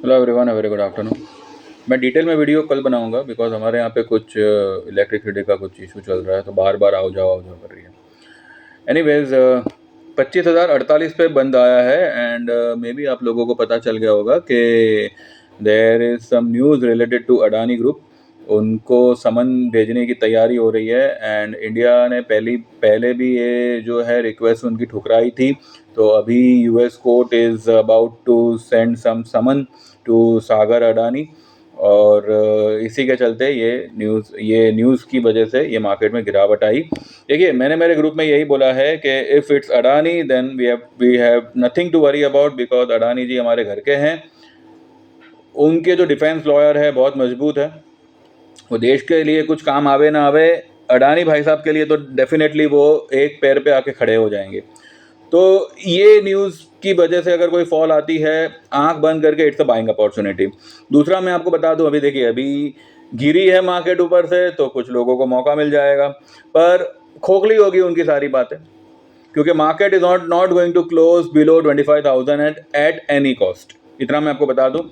Hello everyone, very good afternoon. मैं detail में video कल बनाऊंगा बिकॉज हमारे यहाँ पे कुछ इलेक्ट्रिसिटी का कुछ इशू चल रहा है, तो बार बार आओ जाओ कर रही है। एनीवेज 25,048 पे बंद आया है एंड मे बी आप लोगों को पता चल गया होगा कि there is some news related to Adani group. उनको समन भेजने की तैयारी हो रही है एंड इंडिया ने पहले भी ये जो है रिक्वेस्ट उनकी ठुकराई थी। तो अभी US court is about to send some summon to Sagar Adani और इसी के चलते ये न्यूज़ की वजह से ये मार्केट में गिरावट आई। देखिए, मैंने मेरे ग्रुप में यही बोला है कि if it's Adani then we have nothing to worry about because Adani ji हमारे घर के हैं। उनके जो डिफेंस लॉयर है बहुत मजबूत है, वो देश के लिए कुछ काम आवे ना आवे, अडानी भाई साहब के लिए तो डेफिनेटली वो एक पैर पे आके खड़े हो जाएंगे। तो ये न्यूज़ की वजह से अगर कोई फॉल आती है, आंख बंद करके इट्स अ बाइंग अपॉर्चुनिटी। दूसरा मैं आपको बता दूं, अभी देखिए, अभी गिरी है मार्केट ऊपर से तो कुछ लोगों को मौका मिल जाएगा, पर खोखली होगी उनकी सारी बातें, क्योंकि market is not going to close below 25,000 at any cost. इतना मैं आपको बता दूं।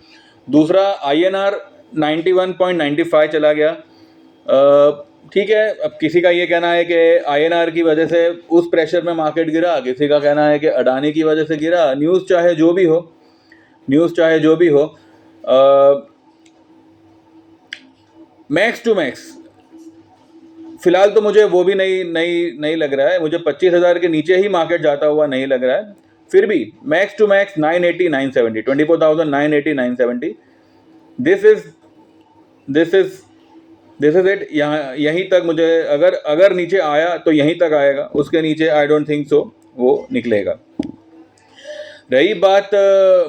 दूसरा, INR 91.95 चला गया। ठीक है, अब किसी का ये कहना है कि INR की वजह से उस प्रेशर में मार्केट गिरा, किसी का कहना है कि अडानी की वजह से गिरा। न्यूज़ चाहे जो भी हो, मैक्स टू मैक्स फिलहाल तो मुझे वो भी नहीं लग रहा है। मुझे 25,000 के नीचे ही मार्केट जाता हुआ नहीं लग रहा है। फिर भी max to max 980 970, 24,980 970, this is it. यहीं तक मुझे, अगर नीचे आया तो यहीं तक आएगा, उसके नीचे आई डोंट थिंक सो वो निकलेगा। रही बात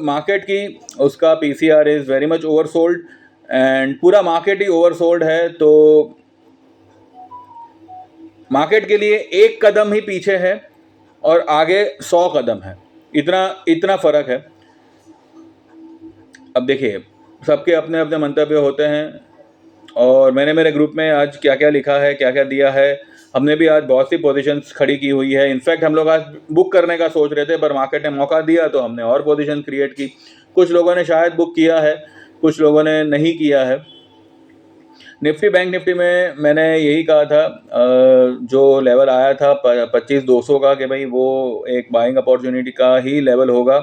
मार्केट की, उसका PCR is very much oversold and पूरा मार्केट ही ओवरसोल्ड है। तो मार्केट के लिए एक कदम ही पीछे है और आगे 100 कदम है, इतना फ़र्क है। अब देखिए, सबके अपने अपने मंतव्य होते हैं और मैंने मेरे ग्रुप में आज क्या क्या लिखा है, क्या क्या दिया है। हमने भी आज बहुत सी पोजीशंस खड़ी की हुई है। इनफैक्ट हम लोग आज बुक करने का सोच रहे थे, पर मार्केट ने मौका दिया तो हमने और पोजीशन क्रिएट की। कुछ लोगों ने शायद बुक किया है, कुछ लोगों ने नहीं किया है। निफ्टी, बैंक निफ्टी में मैंने यही कहा था, जो लेवल आया था 25,200 का, कि भाई वो एक बाइंग अपॉर्चुनिटी का ही लेवल होगा।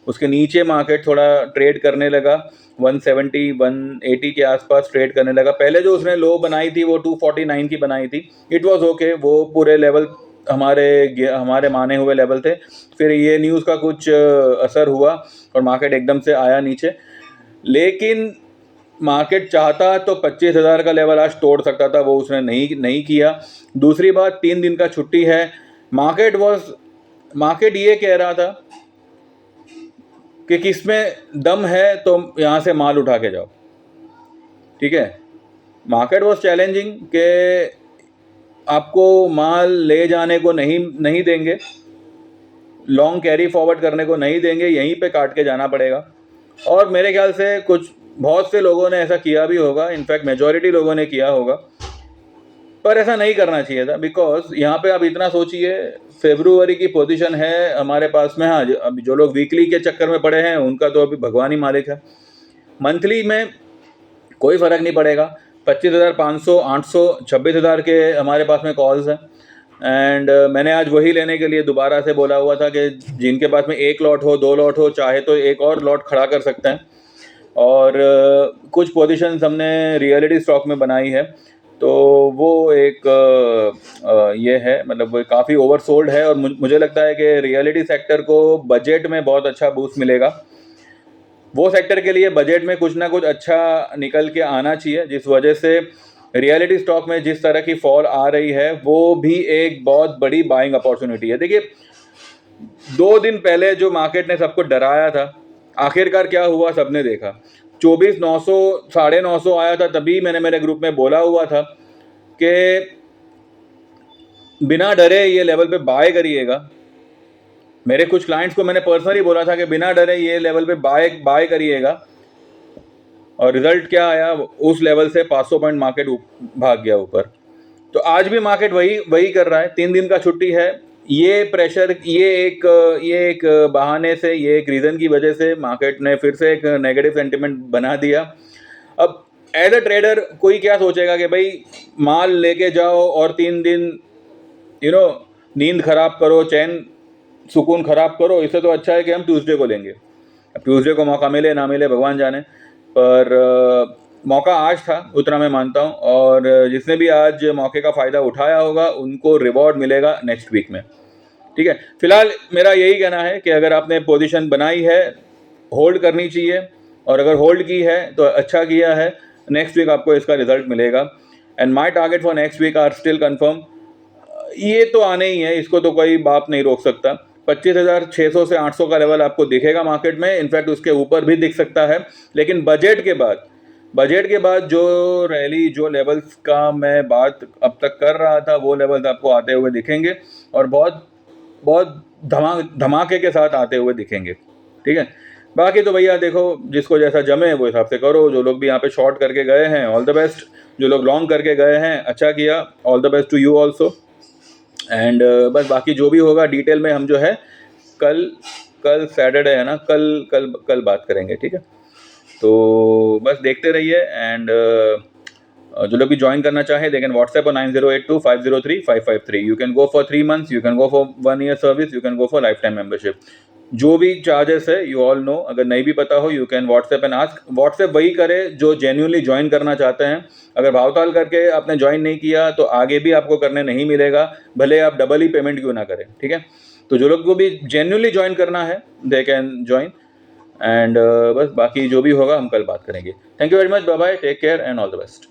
उसके नीचे मार्केट थोड़ा ट्रेड करने लगा, 170 180 के आसपास ट्रेड करने लगा। पहले जो उसने लो बनाई थी वो 249 की बनाई थी, इट वाज ओके, वो पूरे लेवल हमारे माने हुए लेवल थे। फिर ये न्यूज़ का कुछ असर हुआ और मार्केट एकदम से आया नीचे। लेकिन मार्केट चाहता तो 25,000 का लेवल आज तोड़ सकता था, वो उसने नहीं किया। दूसरी बात, 3 दिन का छुट्टी है। मार्केट ये कह रहा था कि किसमें दम है तो यहाँ से माल उठा के जाओ। ठीक है, मार्केट वॉज चैलेंजिंग कि आपको माल ले जाने को नहीं देंगे, लॉन्ग कैरी फॉरवर्ड करने को नहीं देंगे, यहीं पे काट के जाना पड़ेगा। और मेरे ख्याल से बहुत से लोगों ने ऐसा किया भी होगा, इनफैक्ट मेजॉरिटी लोगों ने किया होगा, पर ऐसा नहीं करना चाहिए था। बिकॉज यहाँ पे आप इतना सोचिए, फेब्रुवरी की पोजीशन है हमारे पास में। हाँ, अभी जो लोग वीकली के चक्कर में पड़े हैं उनका तो अभी भगवान ही मालिक है। मंथली में कोई फ़र्क नहीं पड़ेगा। 25,500, 800, 26,000 के हमारे पास में कॉल्स हैं एंड मैंने आज वही लेने के लिए दोबारा से बोला हुआ था कि जिनके पास में 1 लॉट हो, 2 लॉट हो, चाहे तो एक और लॉट खड़ा कर सकते हैं। और कुछ पोजीशंस हमने रियलिटी स्टॉक में बनाई है, तो वो एक ये है, मतलब वो काफ़ी ओवरसोल्ड है और मुझे लगता है कि रियलिटी सेक्टर को बजट में बहुत अच्छा बूस्ट मिलेगा। वो सेक्टर के लिए बजट में कुछ ना कुछ अच्छा निकल के आना चाहिए, जिस वजह से रियलिटी स्टॉक में जिस तरह की फॉल आ रही है वो भी एक बहुत बड़ी बाइंग अपॉर्चुनिटी है। देखिए, 2 दिन पहले जो मार्केट ने सबको डराया था, आखिरकार क्या हुआ सबने देखा। 24,900 950 आया था, तभी मैंने मेरे ग्रुप में बोला हुआ था कि बिना डरे ये लेवल पे बाय करिएगा। मेरे कुछ क्लाइंट्स को मैंने पर्सनली बोला था कि बिना डरे ये लेवल पे बाय करिएगा, और रिजल्ट क्या आया, उस लेवल से 500 पॉइंट मार्केट भाग गया ऊपर। तो आज भी मार्केट वही कर रहा है। 3 दिन का छुट्टी है, ये प्रेशर, ये एक बहाने से, ये एक रीज़न की वजह से मार्केट ने फिर से एक नेगेटिव सेंटिमेंट बना दिया। अब एज अ ट्रेडर कोई क्या सोचेगा कि भाई माल लेके जाओ और 3 दिन नींद खराब करो, चैन सुकून खराब करो, इससे तो अच्छा है कि हम ट्यूसडे को लेंगे। अब ट्यूसडे को मौका मिले ना मिले भगवान जाने, पर मौका आज था, उतना मैं मानता हूँ। और जिसने भी आज मौके का फ़ायदा उठाया होगा उनको रिवॉर्ड मिलेगा नेक्स्ट वीक में, ठीक है। फिलहाल मेरा यही कहना है कि अगर आपने पोजीशन बनाई है, होल्ड करनी चाहिए, और अगर होल्ड की है तो अच्छा किया है। नेक्स्ट वीक आपको इसका रिजल्ट मिलेगा। And my target for next week are still confirm. ये तो आने ही है, इसको तो कोई बाप नहीं रोक सकता। 25,600 से 800 का लेवल आपको दिखेगा मार्केट में, इनफैक्ट उसके ऊपर भी दिख सकता है। लेकिन बजट के बाद जो रैली, जो लेवल्स का मैं बात अब तक कर रहा था, वो लेवल्स आपको आते हुए दिखेंगे, और बहुत बहुत धमाके के साथ आते हुए दिखेंगे, ठीक है। बाकी तो भैया देखो, जिसको जैसा जमे वो हिसाब से करो। जो लोग भी यहाँ पे शॉर्ट करके गए हैं, ऑल द बेस्ट। जो लोग लॉन्ग करके गए हैं, अच्छा किया, all the best to you also. And बस बाकी जो भी होगा डिटेल में हम जो है कल सैटरडे है ना, कल बात करेंगे, ठीक है। तो बस देखते रहिए। एंड जो लोग भी ज्वाइन करना चाहे they can WhatsApp on 9082503553। You can go for 3 months, you can go for 1 year service, you can go for life time membership. जो भी चार्जेस है यू ऑल नो। अगर नहीं भी पता हो, you can WhatsApp and ask. WhatsApp वही करे जो जेन्युइनली ज्वाइन करना चाहते हैं। अगर भावताल करके आपने ज्वाइन नहीं किया तो आगे भी आपको करने नहीं मिलेगा, भले आप डबल ही पेमेंट क्यों ना करें, ठीक है। तो जो लोग को भी जेन्युइनली ज्वाइन करना है दे कैन ज्वाइन। एंड बस बाकी जो भी होगा हम कल बात करेंगे। Thank you very much, bye bye, take care and all the best.